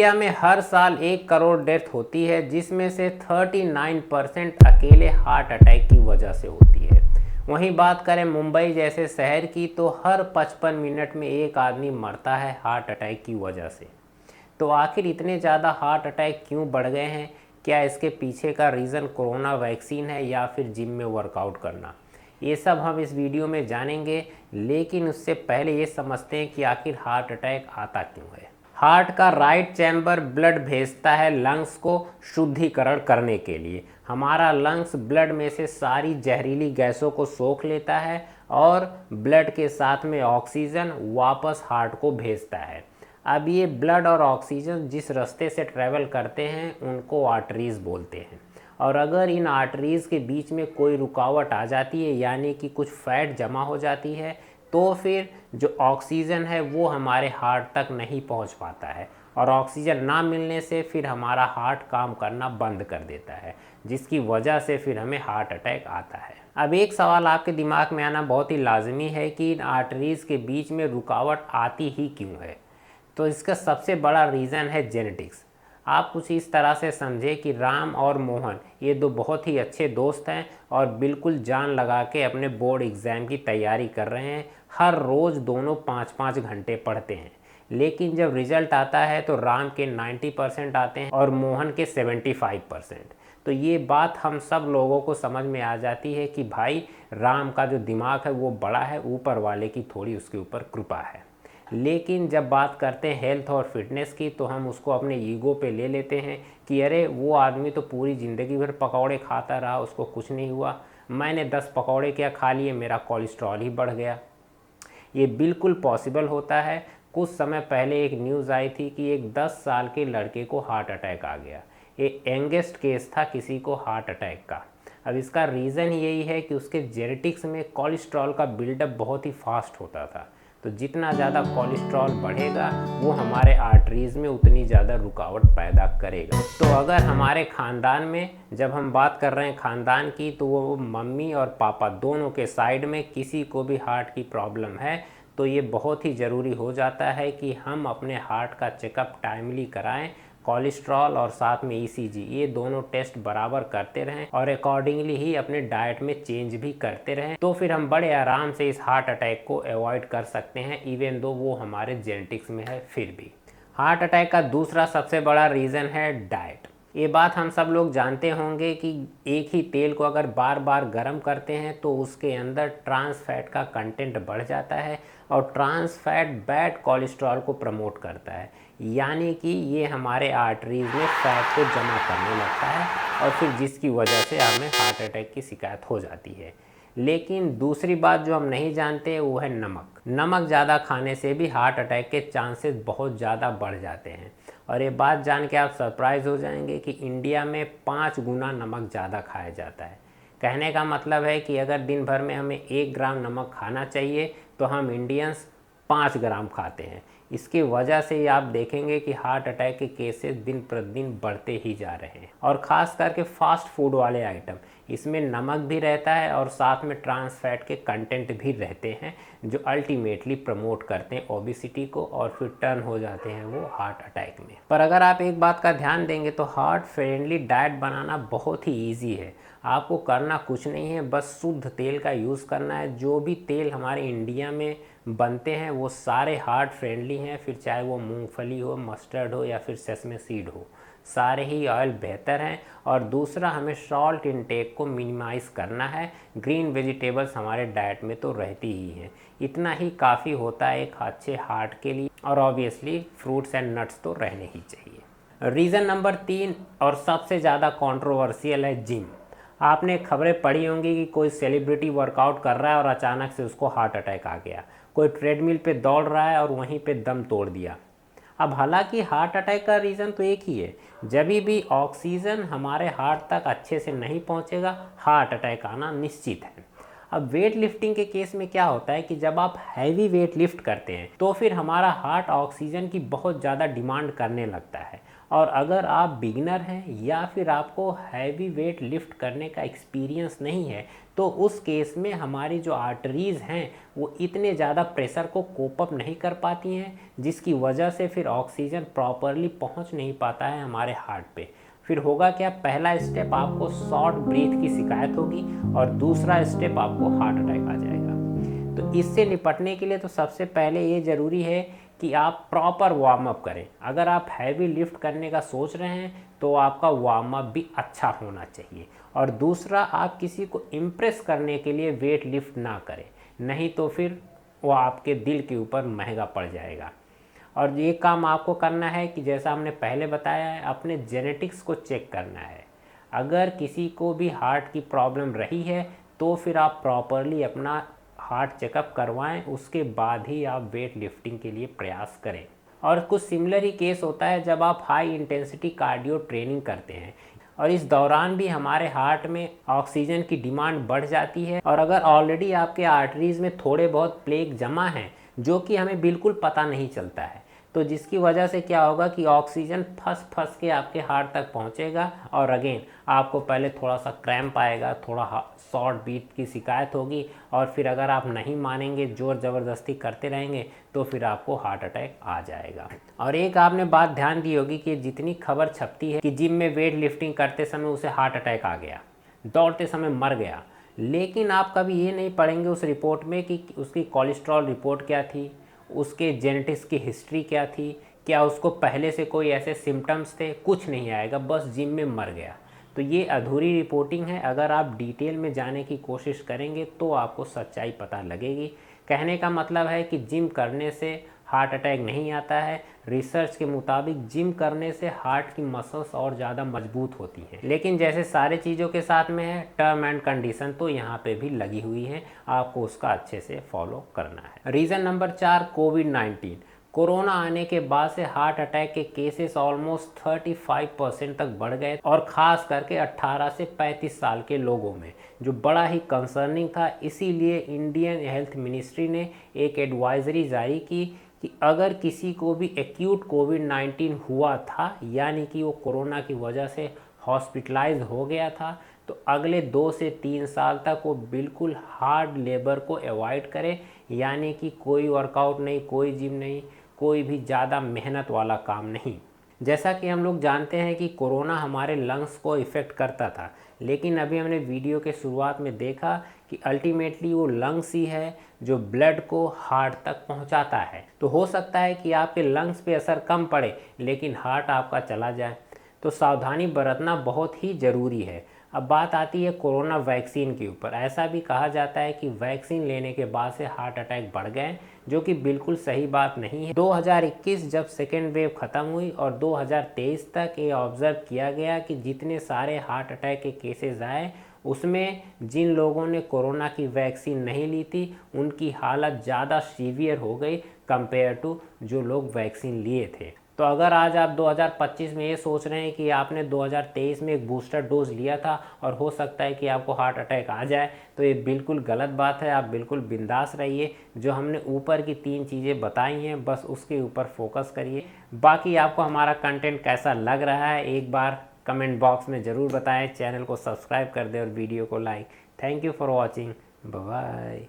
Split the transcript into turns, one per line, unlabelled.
India में हर साल 1 crore death होती है, जिसमें से 39% अकेले हार्ट अटैक की वजह से होती है। वहीं बात करें मुंबई जैसे शहर की, तो हर 55 मिनट में एक आदमी मरता है हार्ट अटैक की वजह से। तो आखिर इतने ज़्यादा हार्ट अटैक क्यों बढ़ गए हैं? क्या इसके पीछे का रीज़न कोरोना वैक्सीन है या फिर जिम में वर्कआउट करना? ये सब हम इस वीडियो में जानेंगे, लेकिन उससे पहले ये समझते हैं कि आखिर हार्ट अटैक आता क्यों है। हार्ट का राइट चैम्बर ब्लड भेजता है लंग्स को शुद्धिकरण करने के लिए। हमारा लंग्स ब्लड में से सारी जहरीली गैसों को सोख लेता है और ब्लड के साथ में ऑक्सीजन वापस हार्ट को भेजता है। अब ये ब्लड और ऑक्सीजन जिस रास्ते से ट्रैवल करते हैं उनको आर्टरीज बोलते हैं। और अगर इन आर्टरीज के बीच में कोई रुकावट आ जाती है, यानी कि कुछ फैट जमा हो जाती है, तो फिर जो ऑक्सीजन है वो हमारे हार्ट तक नहीं पहुंच पाता है और ऑक्सीजन ना मिलने से फिर हमारा हार्ट काम करना बंद कर देता है, जिसकी वजह से फिर हमें हार्ट अटैक आता है। अब एक सवाल आपके दिमाग में आना बहुत ही लाजमी है कि इन आर्टरीज के बीच में रुकावट आती ही क्यों है। तो इसका सबसे बड़ा रीज़न है जेनेटिक्स। आप कुछ इस तरह से समझे कि राम और मोहन ये दो बहुत ही अच्छे दोस्त हैं और बिल्कुल जान लगा के अपने बोर्ड एग्ज़ाम की तैयारी कर रहे हैं। हर रोज़ दोनों 5-5 घंटे पढ़ते हैं, लेकिन जब रिज़ल्ट आता है तो राम के 90% आते हैं और मोहन के 75%। तो ये बात हम सब लोगों को समझ में आ जाती है कि भाई राम का जो दिमाग है वो बड़ा है, ऊपर वाले की थोड़ी उसके ऊपर कृपा है। लेकिन जब बात करते हैं हेल्थ और फिटनेस की, तो हम उसको अपने ईगो पे ले लेते हैं कि अरे वो आदमी तो पूरी ज़िंदगी भर पकौड़े खाता रहा, उसको कुछ नहीं हुआ। मैंने 10 पकौड़े क्या खा लिए, मेरा कोलेस्ट्रॉल ही बढ़ गया। ये बिल्कुल पॉसिबल होता है। कुछ समय पहले एक न्यूज़ आई थी कि एक 10 साल के लड़के को हार्ट अटैक आ गया। ये यंगेस्ट केस था किसी को हार्ट अटैक का। अब इसका रीज़न यही है कि उसके जेनेटिक्स में कोलेस्ट्रॉल का बिल्डअप बहुत ही फास्ट होता था। तो जितना ज़्यादा कोलेस्ट्रॉल बढ़ेगा वो हमारे आर्टरीज़ में उतनी ज़्यादा रुकावट पैदा करेगा। तो अगर हमारे ख़ानदान में, जब हम बात कर रहे हैं ख़ानदान की, तो वो मम्मी और पापा दोनों के साइड में किसी को भी हार्ट की प्रॉब्लम है, तो ये बहुत ही ज़रूरी हो जाता है कि हम अपने हार्ट का चेकअप टाइमली कराएं। कोलेस्ट्रॉल और साथ में ईसीजी ये दोनों टेस्ट बराबर करते रहें और अकॉर्डिंगली ही अपने डाइट में चेंज भी करते रहें, तो फिर हम बड़े आराम से इस हार्ट अटैक को अवॉइड कर सकते हैं, इवन दो वो हमारे जेनेटिक्स में है फिर भी। हार्ट अटैक का दूसरा सबसे बड़ा रीज़न है डाइट। ये बात हम सब लोग जानते होंगे कि एक ही तेल को अगर बार बार गर्म करते हैं तो उसके अंदर ट्रांस फैट का कंटेंट बढ़ जाता है और ट्रांस फैट बैड कोलेस्ट्रॉल को प्रमोट करता है, यानी कि ये हमारे आर्टरीज में फैट को जमा करने लगता है और फिर जिसकी वजह से हमें हार्ट अटैक की शिकायत हो जाती है। लेकिन दूसरी बात जो हम नहीं जानते वो है नमक। नमक ज़्यादा खाने से भी हार्ट अटैक के चांसेस बहुत ज़्यादा बढ़ जाते हैं। और ये बात जान के आप सरप्राइज़ हो जाएंगे कि इंडिया में 5 गुना नमक ज़्यादा खाया जाता है। कहने का मतलब है कि अगर दिन भर में हमें 1 ग्राम नमक खाना चाहिए तो हम इंडियंस 5 ग्राम खाते हैं। इसकी वजह से आप देखेंगे कि हार्ट अटैक के केसेस दिन प्रतिदिन बढ़ते ही जा रहे हैं। और ख़ास करके फास्ट फूड वाले आइटम, इसमें नमक भी रहता है और साथ में ट्रांस फैट के कंटेंट भी रहते हैं, जो अल्टीमेटली प्रमोट करते हैं ओबेसिटी को और फिर टर्न हो जाते हैं वो हार्ट अटैक में। पर अगर आप एक बात का ध्यान देंगे तो हार्ट फ्रेंडली डाइट बनाना बहुत ही ईजी है। आपको करना कुछ नहीं है, बस शुद्ध तेल का यूज़ करना है। जो भी तेल हमारे इंडिया में बनते हैं वो सारे हार्ट फ्रेंडली हैं, फिर चाहे वो मूंगफली हो, मस्टर्ड हो या फिर सेसमे सीड हो, सारे ही ऑयल बेहतर हैं। और दूसरा, हमें सॉल्ट इनटेक को मिनिमाइज़ करना है। ग्रीन वेजिटेबल्स हमारे डाइट में तो रहती ही हैं, इतना ही काफ़ी होता है एक अच्छे हार्ट के लिए। और ऑब्वियसली फ्रूट्स एंड नट्स तो रहने ही चाहिए। रीज़न नंबर 3 और सबसे ज़्यादा कंट्रोवर्शियल है जिम। आपने खबरें पढ़ी होंगी कि कोई सेलिब्रिटी वर्कआउट कर रहा है और अचानक से उसको हार्ट अटैक आ गया। कोई ट्रेडमिल पे दौड़ रहा है और वहीं पे दम तोड़ दिया। अब हालांकि हार्ट अटैक का रीज़न तो एक ही है, जब भी ऑक्सीजन हमारे हार्ट तक अच्छे से नहीं पहुंचेगा हार्ट अटैक आना निश्चित है। अब वेट लिफ्टिंग के केस में क्या होता है कि जब आप हैवी वेट लिफ्ट करते हैं तो फिर हमारा हार्ट ऑक्सीजन की बहुत ज़्यादा डिमांड करने लगता है और अगर आप बिगिनर हैं या फिर आपको हैवी वेट लिफ्ट करने का एक्सपीरियंस नहीं है, तो उस केस में हमारी जो आर्टरीज़ हैं वो इतने ज़्यादा प्रेशर को कोप अप नहीं कर पाती हैं, जिसकी वजह से फिर ऑक्सीजन प्रॉपरली पहुंच नहीं पाता है हमारे हार्ट पे। फिर होगा क्या, पहला स्टेप आपको शॉर्ट ब्रीथ की शिकायत होगी और दूसरा स्टेप आपको हार्ट अटैक आ जाएगा। तो इससे निपटने के लिए तो सबसे पहले ये ज़रूरी है कि आप प्रॉपर वार्म अप करें। अगर आप हैवी लिफ्ट करने का सोच रहे हैं तो आपका वार्म अप भी अच्छा होना चाहिए। और दूसरा, आप किसी को इम्प्रेस करने के लिए वेट लिफ्ट ना करें, नहीं तो फिर वो आपके दिल के ऊपर महंगा पड़ जाएगा। और ये काम आपको करना है कि जैसा हमने पहले बताया है, अपने जेनेटिक्स को चेक करना है। अगर किसी को भी हार्ट की प्रॉब्लम रही है तो फिर आप प्रॉपरली अपना हार्ट चेकअप करवाएं, उसके बाद ही आप वेट लिफ्टिंग के लिए प्रयास करें। और कुछ सिमिलर ही केस होता है जब आप हाई इंटेंसिटी कार्डियो ट्रेनिंग करते हैं और इस दौरान भी हमारे हार्ट में ऑक्सीजन की डिमांड बढ़ जाती है। और अगर ऑलरेडी आपके आर्टरीज़ में थोड़े बहुत प्लेग जमा हैं जो कि हमें बिल्कुल पता नहीं चलता है, तो जिसकी वजह से क्या होगा कि ऑक्सीजन फंस के आपके हार्ट तक पहुंचेगा और अगेन आपको पहले थोड़ा सा क्रैम्प आएगा, थोड़ा शॉर्ट बीट की शिकायत होगी और फिर अगर आप नहीं मानेंगे, ज़ोर ज़बरदस्ती करते रहेंगे तो फिर आपको हार्ट अटैक आ जाएगा। और एक आपने बात ध्यान दी होगी कि जितनी खबर छपती है कि जिम में वेट लिफ्टिंग करते समय उसे हार्ट अटैक आ गया, दौड़ते समय मर गया, लेकिन आप कभी ये नहीं पढ़ेंगे उस रिपोर्ट में कि उसकी कोलेस्ट्रॉल रिपोर्ट क्या थी, उसके जेनेटिक्स की हिस्ट्री क्या थी, क्या उसको पहले से कोई ऐसे सिम्टम्स थे, कुछ नहीं आएगा, बस जिम में मर गया। तो ये अधूरी रिपोर्टिंग है। अगर आप डिटेल में जाने की कोशिश करेंगे तो आपको सच्चाई पता लगेगी। कहने का मतलब है कि जिम करने से हार्ट अटैक नहीं आता है। रिसर्च के मुताबिक जिम करने से हार्ट की मसल्स और ज़्यादा मजबूत होती हैं। लेकिन जैसे सारे चीज़ों के साथ में है, टर्म एंड कंडीशन तो यहाँ पे भी लगी हुई है, आपको उसका अच्छे से फॉलो करना है। रीज़न नंबर 4, कोविड-19। कोरोना आने के बाद से हार्ट अटैक के केसेस ऑलमोस्ट 35% तक बढ़ गए और ख़ास करके 18 से 35 साल के लोगों में, जो बड़ा ही कंसर्निंग था। इसीलिए इंडियन हेल्थ मिनिस्ट्री ने एक एडवाइजरी जारी की कि अगर किसी को भी एक्यूट कोविड-19 हुआ था, यानी कि वो कोरोना की वजह से हॉस्पिटलाइज हो गया था, तो अगले 2 से 3 साल तक वो बिल्कुल हार्ड लेबर को अवॉइड करे, यानी कि कोई वर्कआउट नहीं, कोई जिम नहीं, कोई भी ज़्यादा मेहनत वाला काम नहीं। जैसा कि हम लोग जानते हैं कि कोरोना हमारे लंग्स को इफ़ेक्ट करता था, लेकिन अभी हमने वीडियो के शुरुआत में देखा कि अल्टीमेटली वो लंग्स ही है जो ब्लड को हार्ट तक पहुंचाता है। तो हो सकता है कि आपके लंग्स पे असर कम पड़े लेकिन हार्ट आपका चला जाए, तो सावधानी बरतना बहुत ही ज़रूरी है। अब बात आती है कोरोना वैक्सीन के ऊपर। ऐसा भी कहा जाता है कि वैक्सीन लेने के बाद से हार्ट अटैक बढ़ गए, जो कि बिल्कुल सही बात नहीं है। 2021 जब सेकेंड वेव ख़त्म हुई और 2023 तक ये ऑब्ज़र्व किया गया कि जितने सारे हार्ट अटैक के केसेस आए, उसमें जिन लोगों ने कोरोना की वैक्सीन नहीं ली थी उनकी हालत ज़्यादा सीवियर हो गई कंपेयर टू जो लोग वैक्सीन लिए थे। तो अगर आज आप 2025 में ये सोच रहे हैं कि आपने 2023 में एक बूस्टर डोज लिया था और हो सकता है कि आपको हार्ट अटैक आ जाए, तो ये बिल्कुल गलत बात है। आप बिल्कुल बिंदास रहिए। जो हमने ऊपर की 3 चीज़ें बताई हैं बस उसके ऊपर फोकस करिए। बाकी आपको हमारा कंटेंट कैसा लग रहा है एक बार कमेंट बॉक्स में ज़रूर बताएं। चैनल को सब्सक्राइब कर दें और वीडियो को like. Thank you for watching. Bye bye.